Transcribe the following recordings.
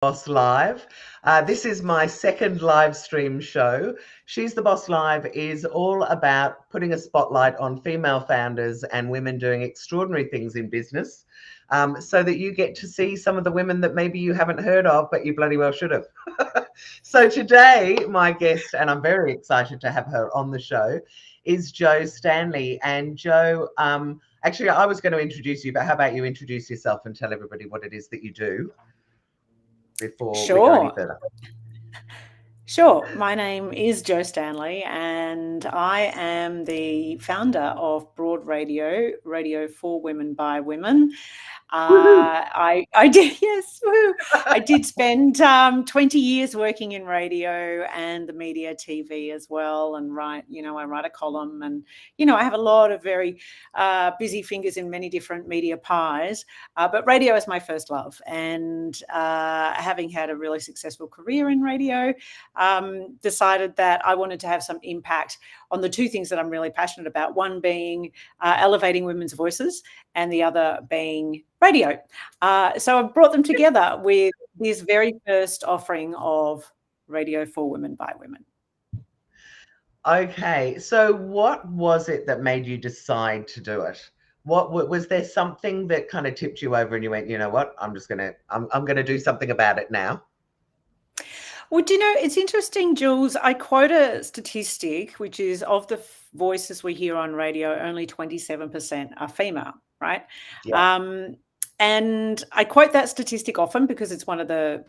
Boss Live. This is my second live stream show. She's the Boss Live is all about putting a spotlight on female founders and women doing extraordinary things in business, so that you get to see some of the women that maybe you haven't heard of, but you bloody well should have. So today, my guest, and I'm very excited to have her on the show, is Jo Stanley. And Jo, actually, I was going to introduce you, but how about you introduce yourself and tell everybody what it is that you do before we go any Sure. further? Sure. My name is Jo Stanley, and I am the founder of Broad Radio, Radio for Women by Women. I did, yes, woo. I did spend 20 years working in radio and the media, TV as well, and I write a column, and I have a lot of very busy fingers in many different media pies, but radio is my first love, and having had a really successful career in radio, decided that I wanted to have some impact on the two things that I'm really passionate about, one being elevating women's voices and the other being radio. So I've brought them together with this very first offering of Radio for Women by Women. Okay, so what was it that made you decide to do it? What was there something that kind of tipped you over and you went, you know what, I'm gonna do something about it now? Well, it's interesting, Jules. I quote a statistic, which is of the voices we hear on radio, only 27% are female, right? Yeah. And I quote that statistic often because it's one of the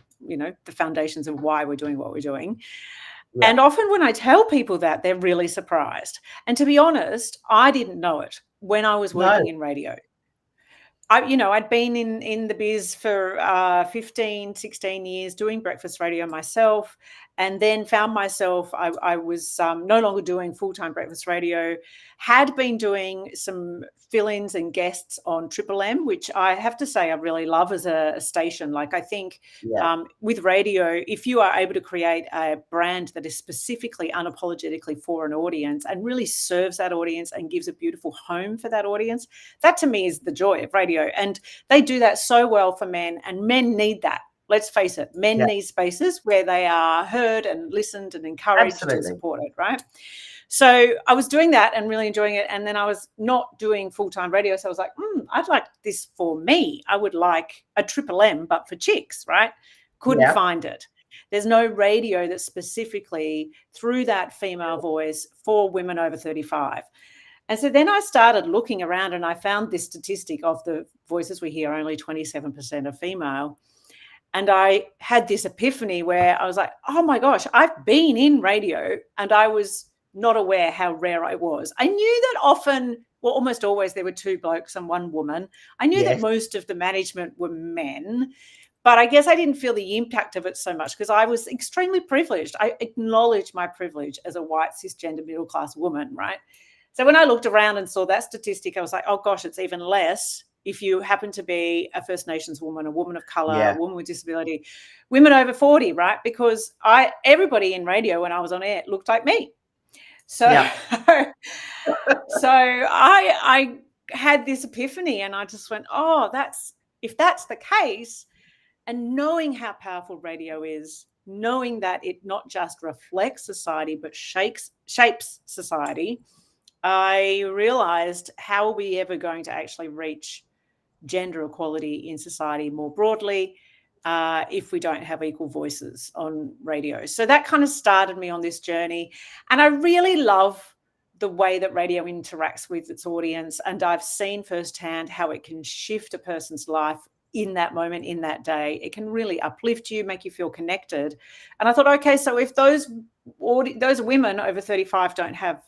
foundations of why we're doing what we're doing. Yeah. And often when I tell people that, they're really surprised. And to be honest, I didn't know it when I was working in radio. I'd been in the biz for 15, 16 years doing breakfast radio myself, and then found myself, I was no longer doing full-time breakfast radio, had been doing some fill-ins and guests on Triple M, which I have to say I really love as a station. Like, I think with radio, if you are able to create a brand that is specifically unapologetically for an audience and really serves that audience and gives a beautiful home for that audience, that to me is the joy of radio. And they do that so well for men, and men need that. Let's face it, men need spaces where they are heard and listened and encouraged and supported, right? So I was doing that and really enjoying it. And then I was not doing full-time radio. So I was like, I'd like this for me. I would like a Triple M, but for chicks, right? Couldn't find it. There's no radio that's specifically through that female voice for women over 35. And so then I started looking around, and I found this statistic of the voices we hear, only 27% are female. And I had this epiphany where I was like, oh my gosh, I've been in radio and I was not aware how rare I was. I knew that often, well, almost always there were two blokes and one woman. I knew that most of the management were men, but I guess I didn't feel the impact of it so much because I was extremely privileged. I acknowledge my privilege as a white cisgender middle-class woman, right? So when I looked around and saw that statistic, I was like, oh gosh, it's even less if you happen to be a First Nations woman, a woman of color, a woman with disability, women over 40, right? Because everybody in radio when I was on air looked like me. So, so I had this epiphany, and I just went, oh, if that's the case, and knowing how powerful radio is, knowing that it not just reflects society, but shapes society, I realized, how are we ever going to actually reach gender equality in society more broadly if we don't have equal voices on radio? So that kind of started me on this journey. And I really love the way that radio interacts with its audience. And I've seen firsthand how it can shift a person's life in that moment, in that day. It can really uplift you, make you feel connected. And I thought, okay, so if those women over 35 don't have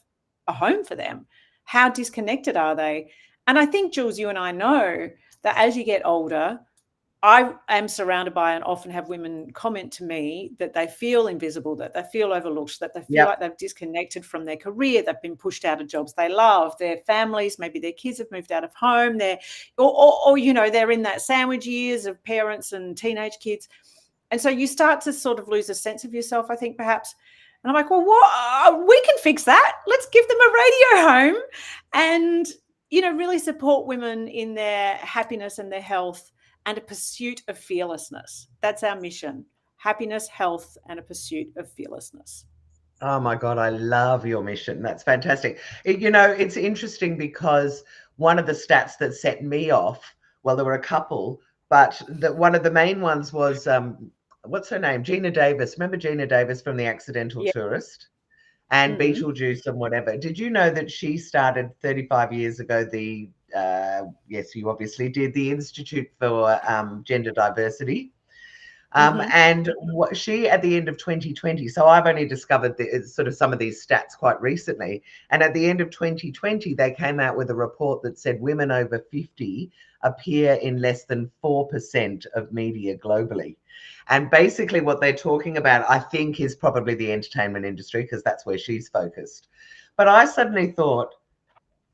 a home for them, how disconnected are they? And I think, Jules, you and I know that as you get older, I am surrounded by and often have women comment to me that they feel invisible, that they feel overlooked, that they feel like they've disconnected from their career, they've been pushed out of jobs they love, their families, maybe their kids have moved out of home, they're in that sandwich years of parents and teenage kids. And so you start to sort of lose a sense of yourself, I think, perhaps. And I'm like, well, we can fix that. Let's give them a radio home and, really support women in their happiness and their health and a pursuit of fearlessness. That's our mission: happiness, health, and a pursuit of fearlessness. Oh my God, I love your mission. That's fantastic. It's interesting because one of the stats that set me off, well, there were a couple, but one of the main ones was what's her name? Gina Davis. Remember Gina Davis from The Accidental Yeah. Tourist and Mm-hmm. Beetlejuice and whatever. Did you know that she started 35 years ago yes, you obviously did, the Institute for Gender Diversity? And what she, at the end of 2020, so I've only discovered sort of some of these stats quite recently. And at the end of 2020, they came out with a report that said women over 50 appear in less than 4% of media globally. And basically, what they're talking about, I think, is probably the entertainment industry, because that's where she's focused. But I suddenly thought,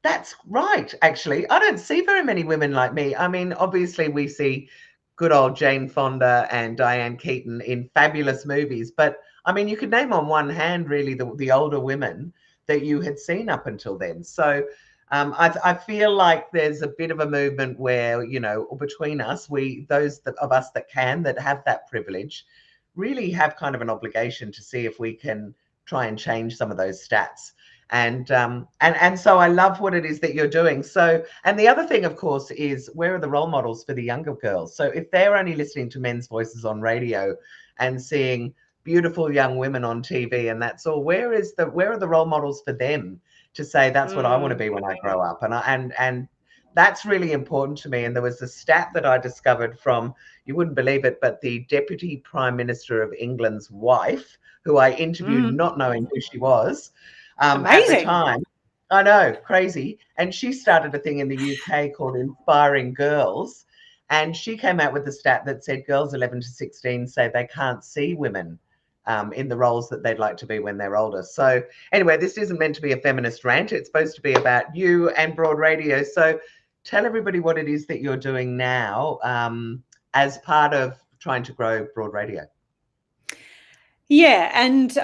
that's right, actually. I don't see very many women like me. I mean, obviously, we see good old Jane Fonda and Diane Keaton in fabulous movies, but I mean, you could name on one hand, really, the older women that you had seen up until then. So I feel like there's a bit of a movement where, between us, those of us that have that privilege, really have kind of an obligation to see if we can try and change some of those stats. And so I love what it is that you're doing. So, and the other thing, of course, is where are the role models for the younger girls? So if they're only listening to men's voices on radio and seeing beautiful young women on TV and that's all, where are the role models for them to say that's what I want to be when I grow up? And that's really important to me. And there was a stat that I discovered from, you wouldn't believe it, but the Deputy Prime Minister of England's wife, who I interviewed not knowing who she was, at the Amazing. time. I know, crazy. And she started a thing in the UK called Inspiring Girls. And she came out with a stat that said girls 11 to 16 say they can't see women in the roles that they'd like to be when they're older. So anyway, this isn't meant to be a feminist rant. It's supposed to be about you and Broad Radio. So tell everybody what it is that you're doing now as part of trying to grow Broad Radio. Yeah, and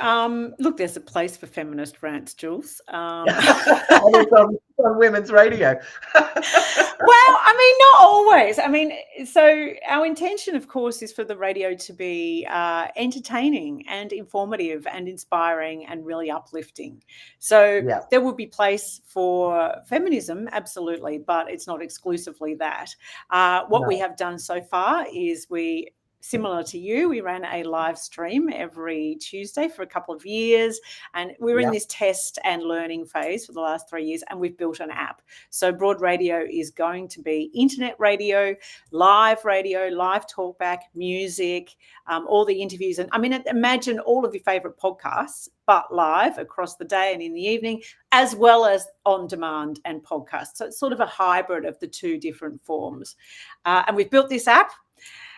look, there's a place for feminist rants, Jules. And it's on women's radio. Well, I mean, not always. I mean, so our intention, of course, is for the radio to be entertaining and informative and inspiring and really uplifting. So there will be place for feminism, absolutely, but it's not exclusively that. What we have done so far is similar to you, we ran a live stream every Tuesday for a couple of years, and we were in this test and learning phase for the last 3 years, and we've built an app. So Broad Radio is going to be internet radio, live talkback, music, all the interviews. And I mean, imagine all of your favorite podcasts, but live across the day and in the evening, as well as on demand and podcasts. So it's sort of a hybrid of the two different forms. And we've built this app.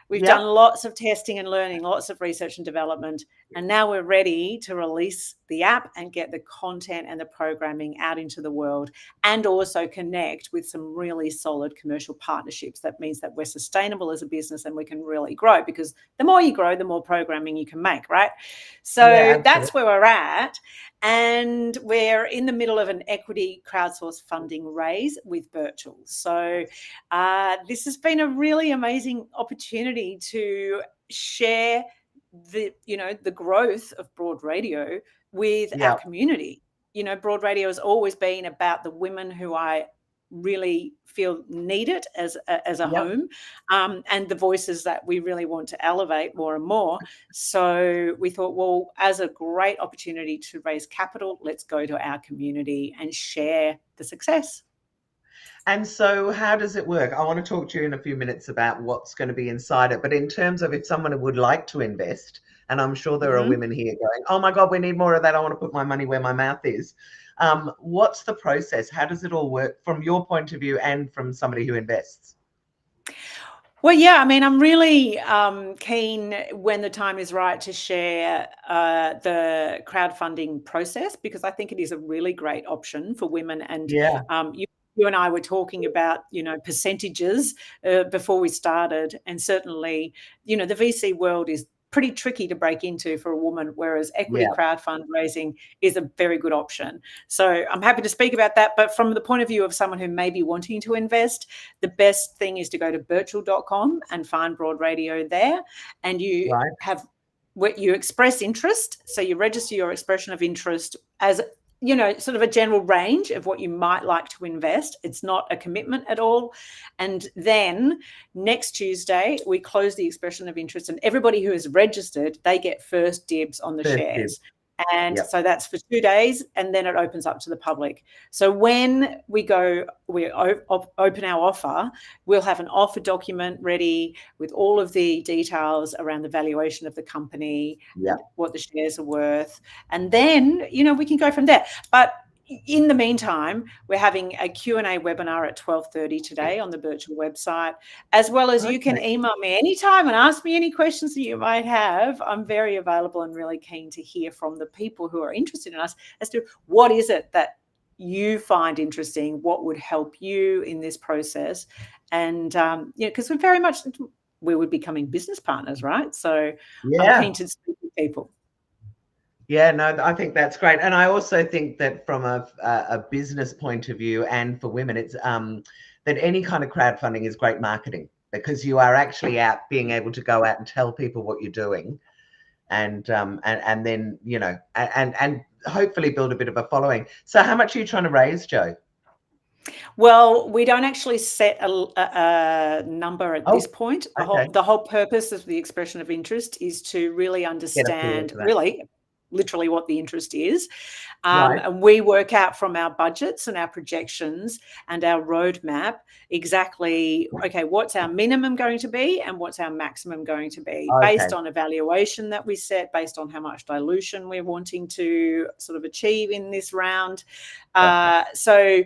We've done lots of testing and learning, lots of research and development, and now we're ready to release the app and get the content and the programming out into the world, and also connect with some really solid commercial partnerships. That means that we're sustainable as a business and we can really grow, because the more you grow, the more programming you can make, right? So that's where we're at. And we're in the middle of an equity crowdsource funding raise with Birchall. So this has been a really amazing opportunity to share the growth of Broad Radio with our community. Broad Radio has always been about the women who I really feel need it as a home, and the voices that we really want to elevate more and more. So we thought, well, as a great opportunity to raise capital, let's go to our community and share the success. And so how does it work? I want to talk to you in a few minutes about what's going to be inside it. But in terms of if someone would like to invest, and I'm sure there are women here going, oh my God, we need more of that. I want to put my money where my mouth is. What's the process? How does it all work from your point of view and from somebody who invests? Well, yeah, I mean, I'm really keen when the time is right to share the crowdfunding process, because I think it is a really great option for women. And you and I were talking about, percentages before we started. And certainly, the VC world is pretty tricky to break into for a woman, whereas equity crowd fundraising is a very good option. So I'm happy to speak about that. But from the point of view of someone who may be wanting to invest, the best thing is to go to birchall.com and find Broad Radio there. And you have what you express interest. So you register your expression of interest as, you know, sort of a general range of what you might like to invest. It's not a commitment at all. And then next Tuesday, we close the expression of interest, and everybody who is registered, they get first dibs on the shares. And so that's for 2 days, and then it opens up to the public. So when we open our offer, we'll have an offer document ready with all of the details around the valuation of the company, what the shares are worth. And then, you know, we can go from there. But in the meantime, we're having a Q&A webinar at 12:30 today on the Birchall website, as well as you can email me anytime and ask me any questions that you might have. I'm very available and really keen to hear from the people who are interested in us as to what is it that you find interesting, what would help you in this process. And, because we would be becoming business partners, right? So I'm keen to speak with people. Yeah, no, I think that's great. And I also think that from a business point of view and for women, it's that any kind of crowdfunding is great marketing, because you are actually out being able to go out and tell people what you're doing, and then, you know, and hopefully build a bit of a following. So how much are you trying to raise, Jo? Well, we don't actually set a number at this point. The whole purpose of the expression of interest is to really understand literally what the interest is. And we work out from our budgets and our projections and our roadmap exactly, okay, what's our minimum going to be and what's our maximum going to be, based on evaluation that we set, based on how much dilution we're wanting to sort of achieve in this round. So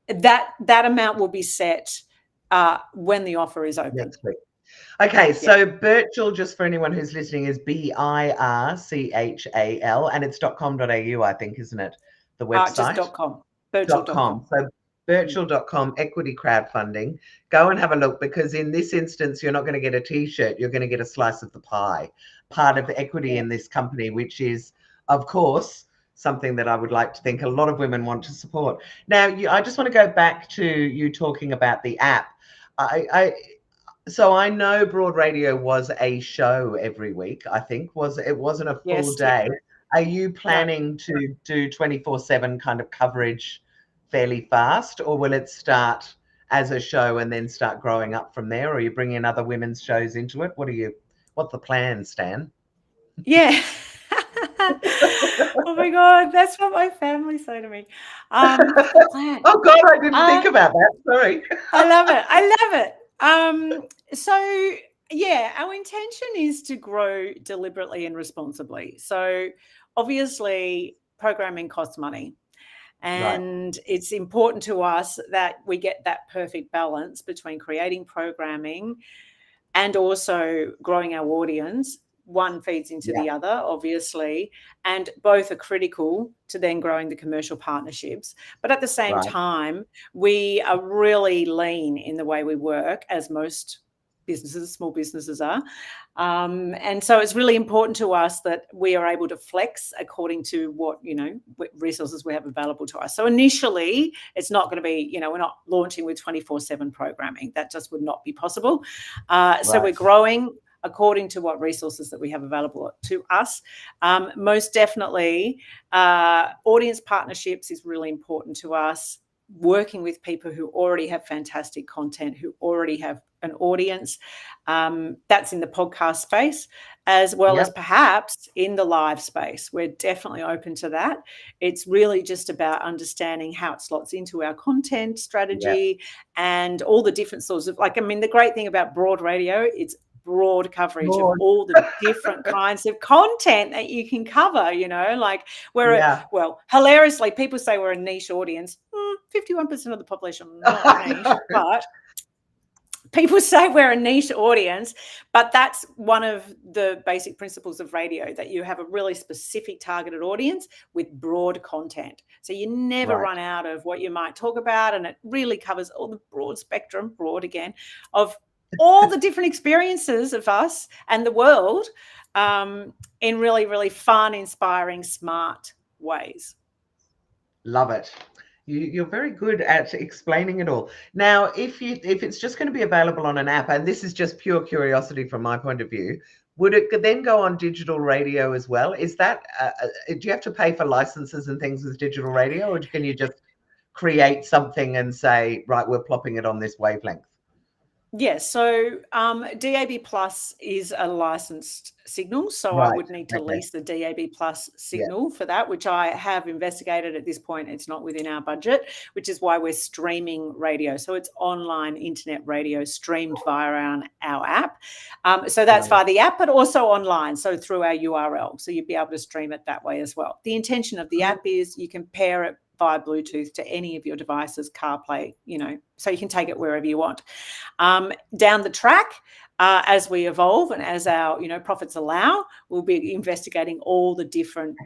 that amount will be set when the offer is open. Next week. Okay, so Birchall, just for anyone who's listening, is BIRCHAL, and it's .com.au, I think, isn't it? The website? Just .com. Birchall.com. So birchall.com, equity crowdfunding. Go and have a look, because in this instance, you're not going to get a T-shirt. You're going to get a slice of the pie, part of the equity in this company, which is, of course, something that I would like to think a lot of women want to support. Now, I just want to go back to you talking about the app. So I know Broad Radio was a show every week, I think. It wasn't a full day. Are you planning to do 24/7 kind of coverage fairly fast, or will it start as a show and then start growing up from there? Or are you bringing other women's shows into it? What's the plan, Stan? Yeah. Oh my God, that's what my family say to me. Oh God, I didn't think about that. Sorry. I love it. So yeah, our intention is to grow deliberately and responsibly. So obviously programming costs money, and it's important to us that we get that perfect balance between creating programming and also growing our audience. One feeds into the other, obviously, and both are critical to then growing the commercial partnerships. But at the same time, we are really lean in the way we work, as most businesses, small businesses are. And so it's really important to us that we are able to flex according to what resources we have available to us. So initially, it's not going to be, we're not launching with 24/7 programming. That just would not be possible. So we're growing according to what resources that we have available to us. Most definitely, audience partnerships is really important to us. Working with people who already have fantastic content, who already have an audience. That's in the podcast space, as well as perhaps in the live space. We're definitely open to that. It's really just about understanding how it slots into our content strategy and all the different sorts of, the great thing about Broad Radio, it's broad coverage of all the different kinds of content that you can cover, well, hilariously, people say we're a niche audience. 51% of the population not niche, but people say we're a niche audience, but that's one of the basic principles of radio, that you have a really specific targeted audience with broad content. So you never run out of what you might talk about, and it really covers all the broad spectrum, broad again, of all the different experiences of us and the world. in really, really fun, inspiring, smart ways. Love it. You're very good at explaining it all. Now, if it's just going to be available on an app, and this is just pure curiosity from my point of view, would it then go on digital radio as well? Is that do you have to pay for licenses and things with digital radio, or can you just create something and say, right, we're plopping it on this wavelength? Yes, so DAB Plus is a licensed signal, so Right. I would need to lease the DAB Plus signal for that, which I have investigated. At this point, it's not within our budget, which is why we're streaming radio. So it's online internet radio streamed via our app. So that's via the app, but also online, so through our URL. So you'd be able to stream it that way as well. The intention of the app is you can pair it via Bluetooth to any of your devices, CarPlay, so you can take it wherever you want. Down the track, as we evolve and as our, profits allow, we'll be investigating all the different,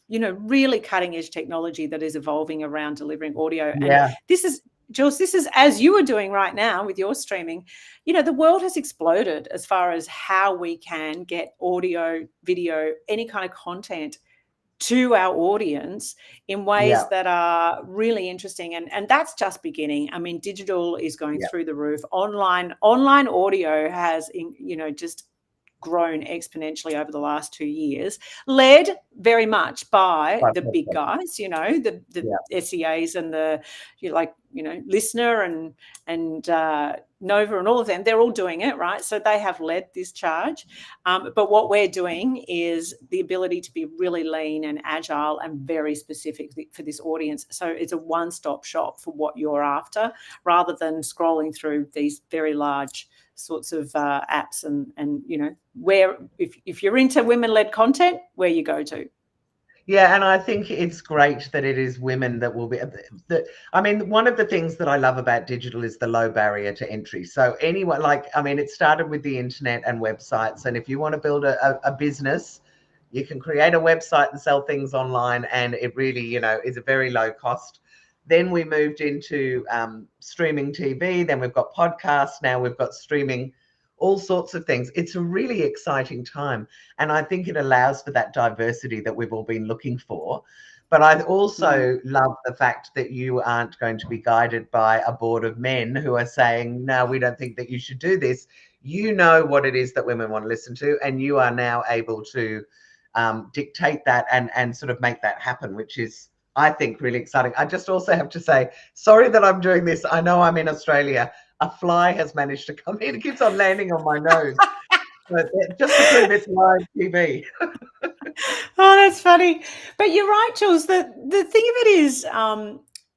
really cutting edge technology that is evolving around delivering audio. Yeah. And this is, Jules, this is as you are doing right now with your streaming, the world has exploded as far as how we can get audio, video, any kind of content to our audience in ways that are really interesting. And that's just beginning. I mean, digital is going through the roof. Online audio has, just grown exponentially over the last 2 years, led very much by the big guys, the SEAs and the Listener and Nova and all of them. They're all doing it, right? So they have led this charge. But what we're doing is the ability to be really lean and agile and very specific for this audience. So it's a one-stop shop for what you're after, rather than scrolling through these very large sorts of apps and where if you're into women-led content, where you go to. Yeah, and I think it's great that it is women that will be. I mean, one of the things that I love about digital is the low barrier to entry. So anyone, it started with the internet and websites, and if you want to build a business, you can create a website and sell things online, and it really, is a very low cost. Then we moved into streaming TV. Then we've got podcasts. Now we've got streaming, all sorts of things. It's a really exciting time. And I think it allows for that diversity that we've all been looking for. But I also love the fact that you aren't going to be guided by a board of men who are saying, no, we don't think that you should do this. You know what it is that women want to listen to, and you are now able to dictate that and sort of make that happen, which is, I think, really exciting. I just also have to say, sorry that I'm doing this. I know I'm in Australia. A fly has managed to come in. It keeps on landing on my nose. But just to prove it's live TV. Oh, that's funny. But you're right, Jules. The thing of it is,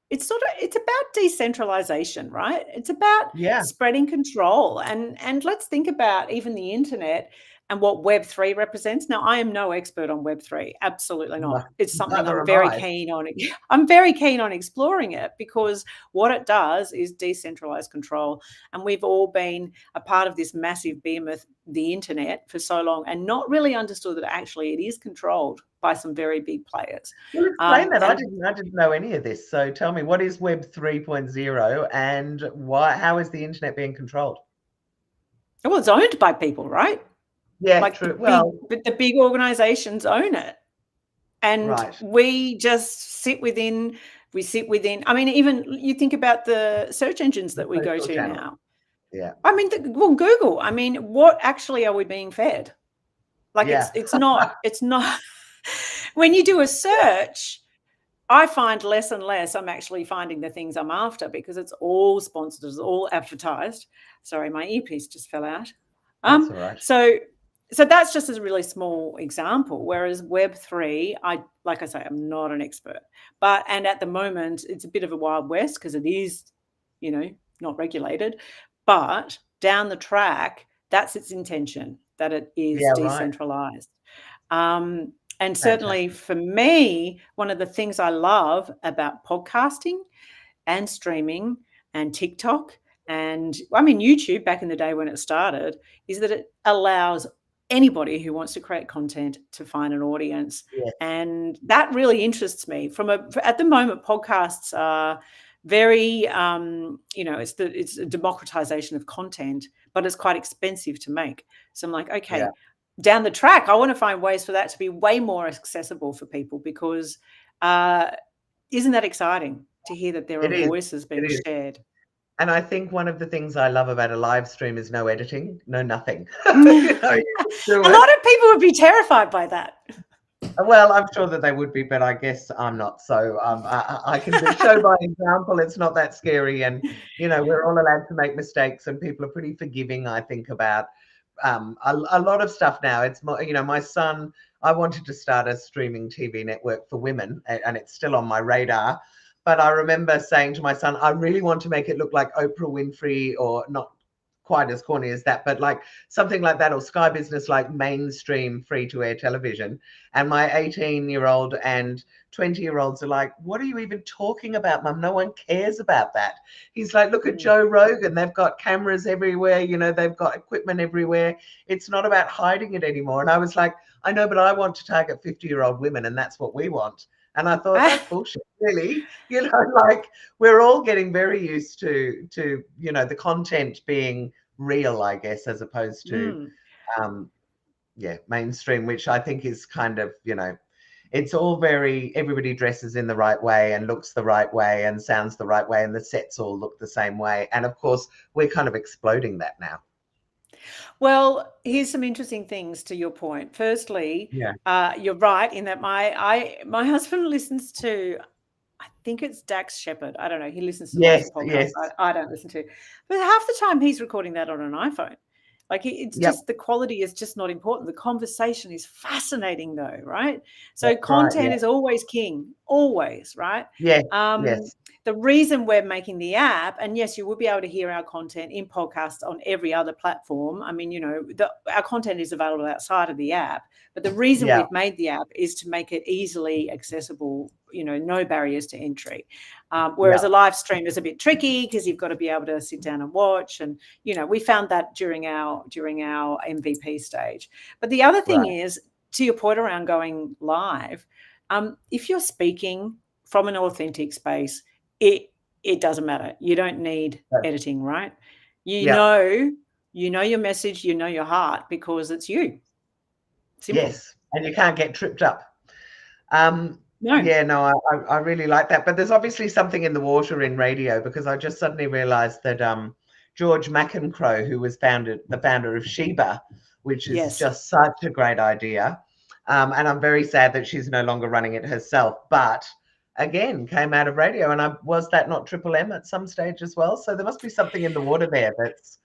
it's about decentralization, right? It's about spreading control. And let's think about even the internet and what Web3 represents. Now, I am no expert on Web3. Absolutely not. It's something I'm very keen on. I'm very keen on exploring it, because what it does is decentralize control. And we've all been a part of this massive behemoth, the internet, for so long, and not really understood that actually it is controlled by some very big players. Well, explain that. I didn't know any of this. So tell me, what is Web 3.0 and how is the internet being controlled? Well, it's owned by people, right? Yeah, true. The big organizations own it. And we just sit within. I mean, even you think about the search engines that we go to now. Yeah. I mean, Google. I mean, what actually are we being fed? It's not. When you do a search, I find less and less I'm actually finding the things I'm after, because it's all sponsored, it's all advertised. Sorry, my earpiece just fell out. That's all right. So that's just a really small example. Whereas Web3, like I say, I'm not an expert, and at the moment it's a bit of a Wild West, because it is, not regulated. But down the track, that's its intention, that it is decentralized. And certainly for me, one of the things I love about podcasting and streaming and TikTok and YouTube back in the day when it started, is that it allows anybody who wants to create content to find an audience. Yes. And that really interests me. At the moment, podcasts are very, it's a democratization of content, but it's quite expensive to make. So I'm like, okay, down the track, I want to find ways for that to be way more accessible for people, because isn't that exciting to hear that there are voices being shared? And I think one of the things I love about a live stream is no editing, no nothing. You a lot of people would be terrified by that. Well, I'm sure that they would be, but I guess I'm not. So I can show by example. It's not that scary, and we're all allowed to make mistakes, and people are pretty forgiving, I think, about a lot of stuff now. It's more, my son. I wanted to start a streaming TV network for women, and it's still on my radar. But I remember saying to my son, I really want to make it look like Oprah Winfrey, or not quite as corny as that, but like something like that, or Sky Business, like mainstream free-to-air television. And my 18-year-old and 20-year-olds are like, what are you even talking about, Mum? No one cares about that. He's like, look at Joe Rogan. They've got cameras everywhere. They've got equipment everywhere. It's not about hiding it anymore. And I was like, I know, but I want to target 50-year-old women, and that's what we want. And I thought, that's bullshit, really. Like, we're all getting very used to the content being real, I guess, as opposed to mainstream, which I think is kind of, it's all everybody dresses in the right way and looks the right way and sounds the right way, and the sets all look the same way. And of course, we're kind of exploding that now. Well, here's some interesting things to your point. Firstly, you're right in that my husband listens to, I think it's Dax Shepard. I don't know. He listens to lots of podcasts. I don't listen to. But half the time he's recording that on an iPhone. Like, it's just, the quality is just not important. The conversation is fascinating though, right? So content is always king, always, right? Yes. The reason we're making the app, and yes, you will be able to hear our content in podcasts on every other platform. I mean, our content is available outside of the app, but the reason we've made the app is to make it easily accessible, no barriers to entry. Whereas a live stream is a bit tricky because you've got to be able to sit down and watch. And, we found that during our MVP stage. But the other thing is, to your point around going live, if you're speaking from an authentic space, it doesn't matter. You don't need editing, right? You know your message, you know your heart, because it's you. Simple. Yes, and you can't get tripped up. No. Yeah, no, I really like that. But there's obviously something in the water in radio, because I just suddenly realized that George McEncroe, who was the founder of Sheba, which is just such a great idea. And I'm very sad that she's no longer running it herself, but again, came out of radio. And was that not Triple M at some stage as well? So there must be something in the water there that's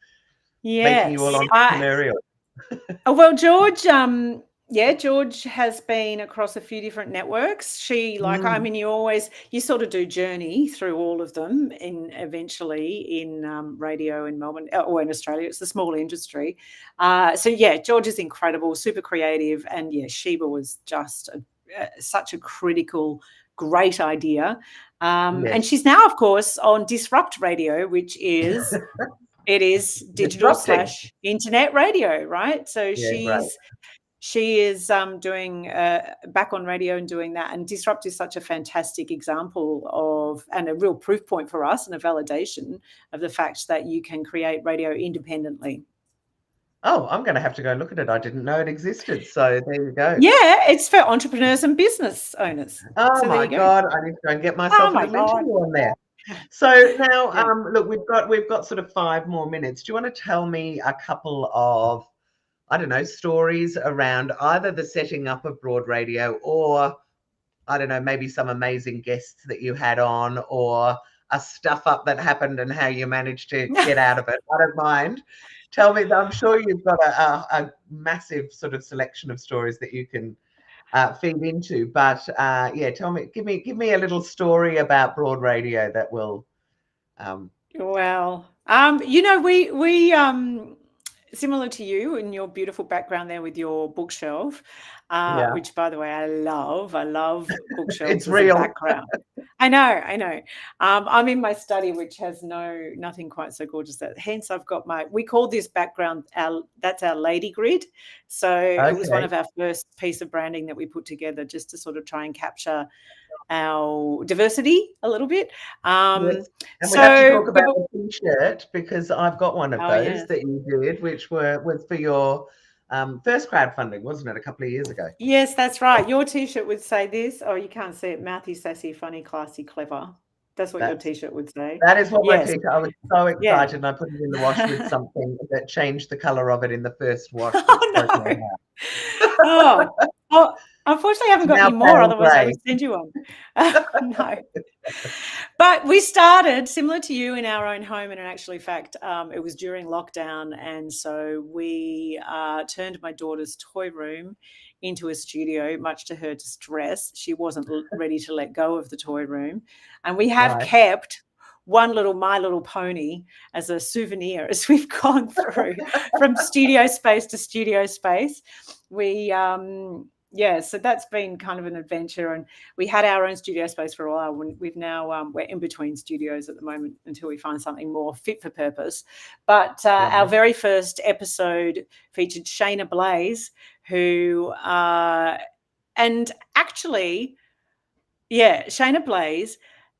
making you all entrepreneurial. Well, George, George has been across a few different networks. She, I mean, you sort of do journey through all of them, eventually in radio in Melbourne or in Australia. It's a small industry. George is incredible, super creative. And Sheba was just such a critical, great idea. And she's now, of course, on Disrupt Radio, which is... It is digital / internet radio, right? So she is doing back on radio and doing that. And Disrupt is such a fantastic example of, and a real proof point for us, and a validation of the fact that you can create radio independently. Oh, I'm going to have to go look at it. I didn't know it existed. So there you go. Yeah, it's for entrepreneurs and business owners. Oh, my God. I need to go and get myself an interview on there. So now, look, we've got sort of 5 more minutes. Do you want to tell me a couple of, I don't know, stories around either the setting up of Broad Radio, or, I don't know, maybe some amazing guests that you had on, or a stuff up that happened and how you managed to get out of it? I don't mind. Tell me. I'm sure you've got a massive sort of selection of stories that you can feed into, but tell me, give me a little story about Broad Radio that will. We similar to you and your beautiful background there with your bookshelf, which, by the way, I love bookshelves. It's real. Background. I know. I'm in my study, which has nothing quite so gorgeous. Hence, I've got we call this background that's our lady grid. So it was one of our first piece of branding that we put together, just to sort of try and capture our diversity a little bit. And we have to talk about the T-shirt, because I've got one of those that you did, which was for your first crowdfunding, wasn't it, a couple of years ago? Yes, that's right. Your T-shirt would say this. Oh, you can't see it. Mouthy, sassy, funny, classy, clever. That's what your T-shirt would say. That is what my Yes. T-shirt. I was so Yeah. excited, and I put it in the wash with something that changed the colour of it in the first wash. Oh, no. Oh, unfortunately, I haven't got Now any more. pale Otherwise, I grey. would send you one. No. But we started similar to you in our own home, and in actually fact, it was during lockdown, and so we turned my daughter's toy room into a studio, much to her distress. She wasn't ready to let go of the toy room, and we have kept one little My Little Pony as a souvenir as we've gone through from studio space to studio space. We so that's been kind of an adventure, and we had our own studio space for a while. We've now we're in between studios at the moment until we find something more fit for purpose. But our very first episode featured Shayna Blaze, who and actually, Shayna Blaze.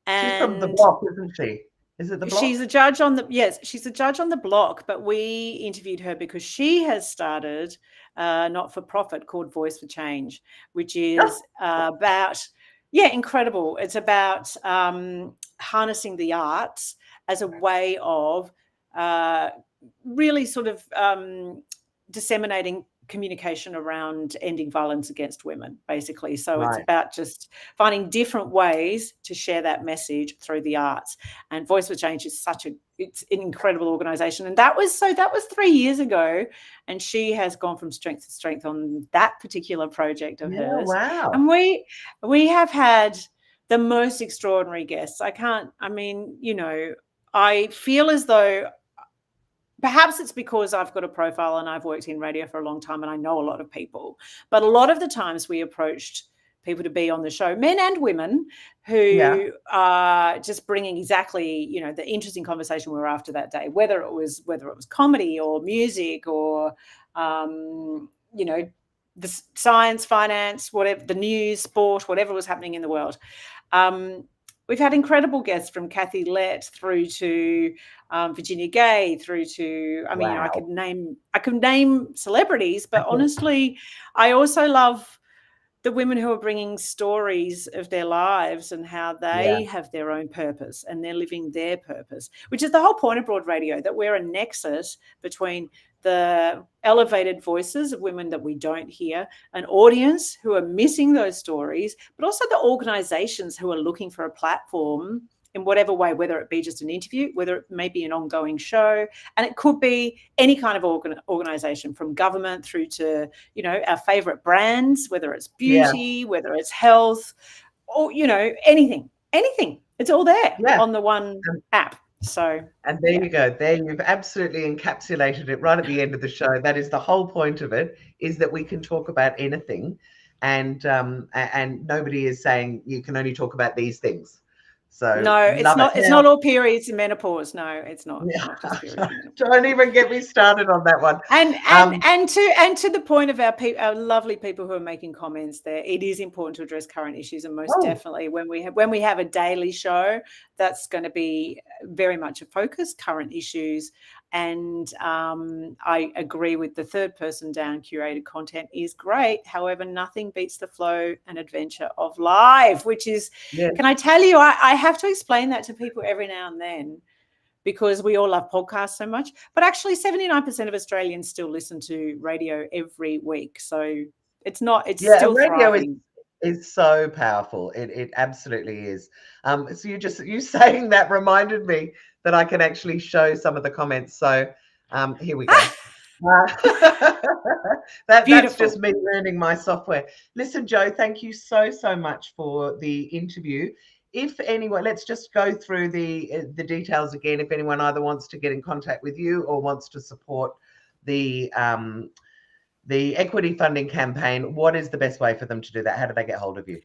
And she's from The Block, isn't she? Is it The Block? She's a judge on she's a judge on The Block, but we interviewed her because she has started a not-for-profit called Voice for Change, which is about, incredible. It's about harnessing the arts as a way of really sort of disseminating communication around ending violence against women, basically. So it's about just finding different ways to share that message through the arts. And Voice for Change is it's an incredible organization. And that was 3 years ago. And she has gone from strength to strength on that particular project of hers. Wow. And we have had the most extraordinary guests. I feel as though perhaps it's because I've got a profile and I've worked in radio for a long time and I know a lot of people. But a lot of the times we approached people to be on the show, men and women, who are just bringing exactly, the interesting conversation we were after that day, whether it was comedy or music or, the science, finance, whatever, the news, sport, whatever was happening in the world. We've had incredible guests from Kathy Lett through to Virginia Gay, through to, I could name celebrities, but honestly, I also love the women who are bringing stories of their lives and how they have their own purpose and they're living their purpose, which is the whole point of Broad Radio, that we're a nexus between the elevated voices of women that we don't hear, an audience who are missing those stories, but also the organizations who are looking for a platform in whatever way, whether it be just an interview, whether it may be an ongoing show, and it could be any kind of organization, from government through to, our favorite brands, whether it's beauty, whether it's health, or, anything. It's all there on the one app. So, and there you go. There you've absolutely encapsulated it right at the end of the show. That is the whole point of it, is that we can talk about anything, and nobody is saying you can only talk about these things. So no, it's not. It's not all periods and menopause. No, it's not. Yeah. Not just periods. Don't even get me started on that one. And to the point of our lovely people who are making comments there, it is important to address current issues, and most definitely when we have a daily show, that's going to be very much a focus, current issues. And I agree with the third person down. Curated content is great. However, nothing beats the flow and adventure of live, which is, can I tell you, I have to explain that to people every now and then, because we all love podcasts so much. But actually 79% of Australians still listen to radio every week. So it's still radio thriving. is so powerful. It absolutely is. So you saying that reminded me that I can actually show some of the comments. So here we go. That's just me learning my software. Listen, Jo, thank you so much for the interview. If anyone, let's just go through the details again. If anyone either wants to get in contact with you or wants to support the equity funding campaign, what is the best way for them to do that? How do they get hold of you?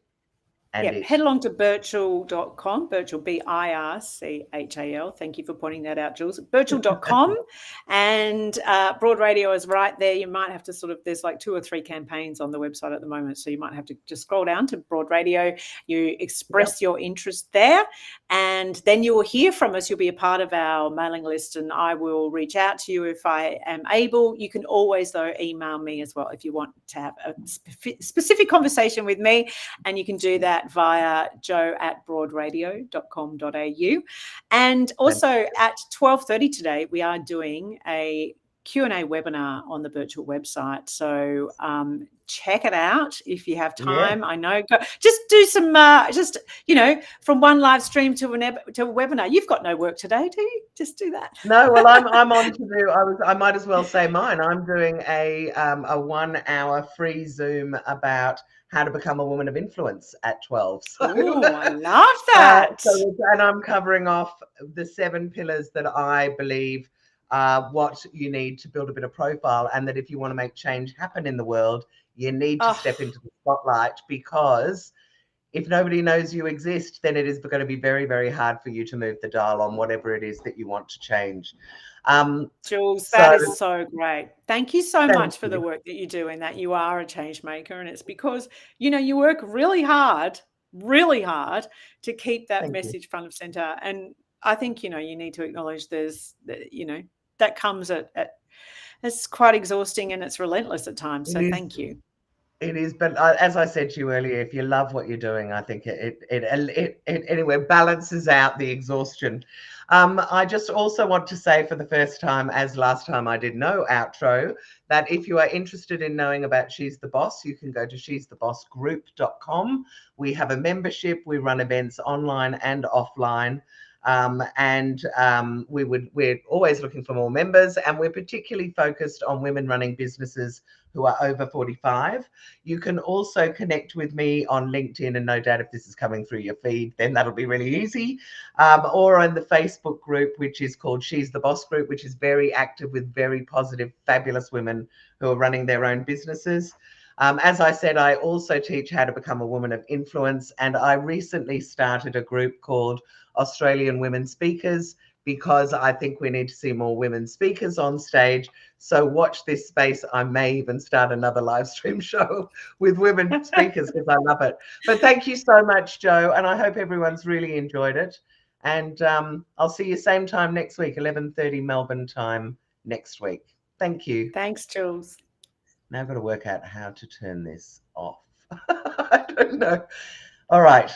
And head along to birchal.com, Birchal, Birchal. Thank you for pointing that out, Jules. Birchal.com. And Broad Radio is right there. You might have to there's like 2 or 3 campaigns on the website at the moment. So you might have to just scroll down to Broad Radio. You express your interest there, and then you will hear from us. You'll be a part of our mailing list, and I will reach out to you if I am able. You can always, though, email me as well if you want to have a specific conversation with me, and you can do that via joe@broadradio.com.au. And also at 12:30 today, we are doing a Q&A webinar on the Birchal website. So check it out if you have time. Yeah. I know, just do some, from one live stream to a webinar. You've got no work today, do you? Just do that. No, well, I'm on to do. I might as well say mine. I'm doing a 1 hour free Zoom about how to become a woman of influence at 12. So, I love that. And I'm covering off the 7 pillars that I believe what you need to build a bit of profile, and that if you want to make change happen in the world, you need to step into the spotlight, because if nobody knows you exist, then it is going to be very, very hard for you to move the dial on whatever it is that you want to change. Jules, that is so great. Thank you so much for the work that you do, and that you are a change maker. And it's because, you work really hard to keep that message front of center. And I think, you need to acknowledge that comes at it's quite exhausting, and it's relentless at times. So thank you. It is, but as I said to you earlier, if you love what you're doing, I think it anyway balances out the exhaustion. I just also want to say, for the first time, as last time I did no outro, that if you are interested in knowing about She's the Boss, you can go to she'sthebossgroup.com. We have a membership. We run events online and offline. We're always looking for more members, and we're particularly focused on women running businesses who are over 45. You can also connect with me on LinkedIn, and no doubt if this is coming through your feed, then that'll be really easy. Or on the Facebook group, which is called She's the Boss Group, which is very active with very positive, fabulous women who are running their own businesses. As I said, I also teach how to become a woman of influence, and I recently started a group called Australian Women Speakers, because I think we need to see more women speakers on stage. So watch this space. I may even start another live stream show with women speakers, because I love it. But thank you so much, Joe, and I hope everyone's really enjoyed it. And I'll see you same time next week, 11:30 Melbourne time next week. Thank you. Thanks, Jules. Now I've got to work out how to turn this off. I don't know. All right.